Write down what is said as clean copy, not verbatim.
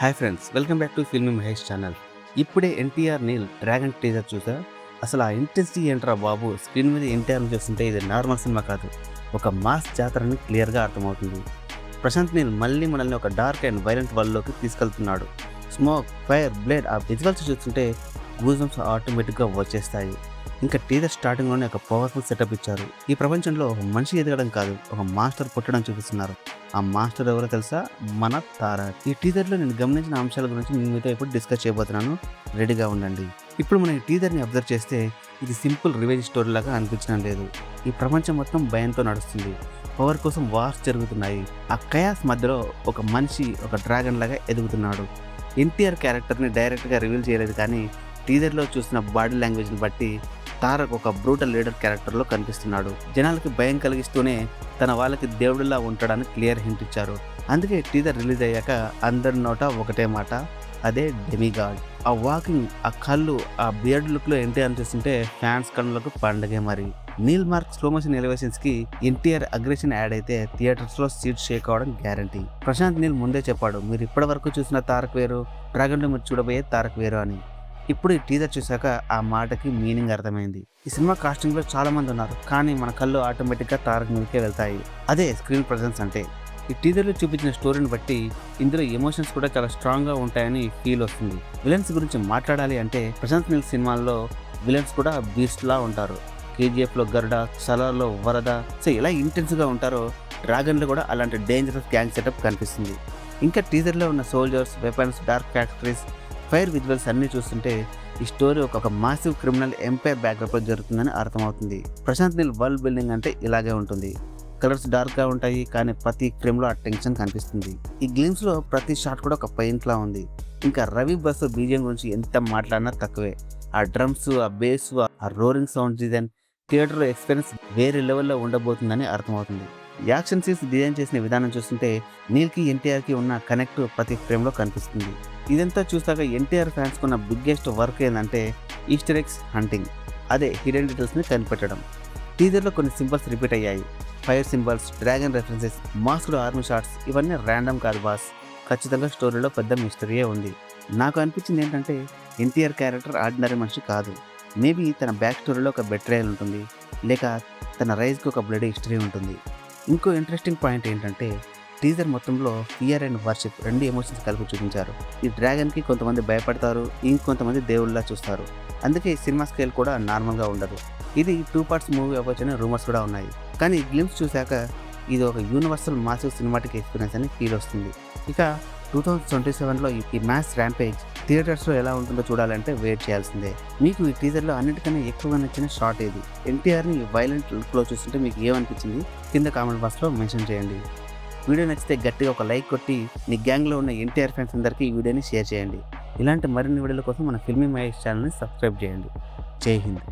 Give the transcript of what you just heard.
Hi friends, welcome back to filmy Mahesh channel. ఇప్పుడే NTR Neel dragon teaser చూసా. అసలు ఆ ఇంటెన్సిటీ ఏంట్రా బాబు! స్క్రీన్ మీద ఎన్టీఆర్ని చూస్తుంటే ఇది నార్మల్ సినిమా కాదు, ఒక మాస్ జాతరని క్లియర్గా అర్థమవుతుంది. ప్రశాంత్ నీల్ మళ్ళీ మనల్ని ఒక డార్క్ అండ్ వైలెంట్ వరల్డ్లోకి తీసుకెళ్తున్నాడు. స్మోక్, ఫైర్, బ్లేడ్, ఆ విజువల్స్ చూస్తుంటే గూజంస్ ఆటోమేటిక్గా వచ్చేస్తాయి. ఇంకా టీజర్ స్టార్టింగ్లోనే ఒక పవర్ఫుల్ సెటప్ ఇచ్చారు. ఈ ప్రపంచంలో ఒక మనిషి ఎదగడం కాదు, ఒక మాస్టర్ పుట్టడం చూపిస్తున్నారు. ఆ మాస్టర్ ఎవరో తెలుసా? మన తార. ఈ టీజర్లో నేను గమనించిన అంశాల గురించి నేను మీతో ఇప్పుడు డిస్కస్ చేయబోతున్నాను. రెడీగా ఉండండి. ఇప్పుడు మనం ఈ టీజర్ని అబ్జర్వ్ చేస్తే ఇది సింపుల్ రివెంజ్ స్టోరీ లాగా అనిపించడం లేదు. ఈ ప్రపంచం మొత్తం భయంతో నడుస్తుంది. పవర్ కోసం వార్స్ జరుగుతున్నాయి. ఆ కయాస్ మధ్యలో ఒక మనిషి ఒక డ్రాగన్ లాగా ఎదుగుతున్నాడు. ఎన్టీఆర్ క్యారెక్టర్ని డైరెక్ట్గా రివీల్ చేయలేదు, కానీ టీజర్లో చూసిన బాడీ లాంగ్వేజ్ని బట్టి తారక్ ఒక బ్రూటల్ లీడర్ క్యారెక్టర్లో కనిపిస్తున్నాడు. జనాలకి భయం కలిగిస్తూనే తన వాళ్ళకి దేవుడిలా ఉంటాడని క్లియర్ హింట్ ఇచ్చారు. అందుకే టీజర్ రిలీజ్ అయ్యాక అందరి నోట ఒకటే మాట, అదే డెమిగాడ్. ఆ వాకింగ్, ఆ కళ్ళు, ఆ బియర్డ్ లుక్లో ఎన్టీఆర్ చూస్తుంటే ఫ్యాన్స్ కళ్ళకు పండగే. మరి నీల్ మార్క్ స్లో మోషన్ ఎలివేషన్స్కి ఎన్టీఆర్ అగ్రెషన్ యాడ్ అయితే థియేటర్స్లో సీట్ షేక్ అవడం గ్యారంటీ. ప్రశాంత్ నీల్ ముందే చెప్పాడు, మీరు ఇప్పటి వరకు చూసిన తారక్ వేరు, డ్రాగన్లో మీరు చూడబోయే తారక్ వేరు అని. ఇప్పుడు ఈ టీజర్ చూశాక ఆ మాటకి మీనింగ్ అర్థమైంది. ఈ సినిమా కాస్టింగ్లో చాలా మంది ఉన్నారు, కానీ మన కళ్ళు ఆటోమేటిక్గా తారక్ మీదకే వెళ్తాయి. అదే స్క్రీన్ ప్రజెన్స్ అంటే. ఈ టీజర్లో చూపించిన స్టోరీని బట్టి ఇందులో ఎమోషన్స్ కూడా చాలా స్ట్రాంగ్గా ఉంటాయని ఫీల్ వస్తుంది. విలన్స్ గురించి మాట్లాడాలి అంటే ప్రశాంత్ నీల్ సినిమాల్లో విలన్స్ కూడా బీస్ట్లా ఉంటారు. కేజీఎఫ్లో గరుడ, సలార్లో వరద, సో ఎలా ఇంటెన్స్గా ఉంటారో డ్రాగన్లో కూడా అలాంటి డేంజరస్ గ్యాంగ్ సెటప్ కనిపిస్తుంది. ఇంకా టీజర్లో ఉన్న soldiers, weapons, dark factories, fire visuals అన్నీ చూస్తుంటే ఈ స్టోరీ ఒక మాసివ్ క్రిమినల్ ఎంపైర్ బ్యాక్గ్రౌండ్లో జరుగుతుందని అర్థమవుతుంది. ప్రశాంత్ నీల్ వరల్డ్ బిల్డింగ్ అంటే ఇలాగే ఉంటుంది. కలర్స్ డార్క్గా ఉంటాయి, కానీ ప్రతి ఫ్రేమ్లో ఆ టెన్షన్ కనిపిస్తుంది. ఈ గ్లిమ్స్లో ప్రతి షాట్ కూడా ఒక పెయింట్లా ఉంది. ఇంకా రవి బస్సు బీజియం గురించి ఎంత మాట్లాడినా తక్కువే. ఆ డ్రమ్స్, ఆ బేస్, ఆ రోరింగ్ సౌండ్ డిజైన్ థియేటర్లో ఎక్స్పీరియన్స్ వేరే లెవెల్లో ఉండబోతుందని అర్థమవుతుంది. యాక్షన్ సీన్స్ డిజైన్ చేసిన విధానం చూస్తుంటే నీల్కి ఎన్టీఆర్కి ఉన్న కనెక్ట్ ప్రతి ఫ్రేమ్లో కనిపిస్తుంది. ఇదంతా చూసాక ఎన్టీఆర్ ఫ్యాన్స్ కున్న బిగ్గెస్ట్ వర్క్ ఏంటంటే ఈస్టర్ ఎగ్స్ హంటింగ్, అదే హిడెన్ డీటెయిల్స్ని కనిపెట్టడం. టీజర్లో కొన్ని సింబల్స్ రిపీట్ అయ్యాయి. Fire symbols, dragon references, masked army shots, ఇవన్నీ ర్యాండమ్ కాదు బాస్, ఖచ్చితంగా స్టోరీలో పెద్ద మిస్టరీయే ఉంది. నాకు అనిపించింది ఏంటంటే ఎన్టీఆర్ క్యారెక్టర్ ఆర్డినరీ మనిషి కాదు. మేబీ తన బ్యాక్ స్టోరీలో ఒక బెట్రేయల్ ఉంటుంది, లేక తన రైజ్కి ఒక బ్లడీ హిస్టరీ ఉంటుంది. ఇంకో ఇంట్రెస్టింగ్ పాయింట్ ఏంటంటే టీజర్ మొత్తంలో ఫియర్ అండ్ వర్షిప్ రెండు ఎమోషన్స్ కలిపి చూపించారు. ఈ డ్రాగన్కి కొంతమంది భయపడతారు, ఇంకొంతమంది దేవుళ్ళలా చూస్తారు. అందుకే ఈ సినిమా స్కేల్ కూడా నార్మల్గా ఉండదు. ఇది 2 పార్ట్స్ మూవీ అవ్వచ్చని రూమర్స్ కూడా ఉన్నాయి. కానీ ఈ గ్లిమ్స్ చూశాక ఇది ఒక యూనివర్సల్ మాసివ్ సినిమాటిక్ ఎక్స్పీరియన్స్ అని ఫీల్ వస్తుంది. ఇక 2027లో ఈ మ్యాస్ ర్యాంపేజ్ థియేటర్స్లో ఎలా ఉంటుందో చూడాలంటే వెయిట్ చేయాల్సిందే. మీకు ఈ టీజర్లో అన్నిటికన్నా ఎక్కువగా నచ్చిన షాట్ ఏది? ఎన్టీఆర్ని వైలెంట్ లుక్లో చూస్తుంటే మీకు ఏమనిపించింది కింద కామెంట్ బాక్స్లో మెన్షన్ చేయండి. వీడియో నచ్చితే గట్టిగా ఒక లైక్ కొట్టి మీ గ్యాంగ్లో ఉన్న ఎన్టీఆర్ ఫ్యాన్స్ అందరికీ ఈ వీడియోని షేర్ చేయండి. ఇలాంటి మరిన్ని వీడియోల కోసం మన ఫిల్మీ మహేష్ ఛానల్ని సబ్స్క్రైబ్ చేయండి. జై హింద్.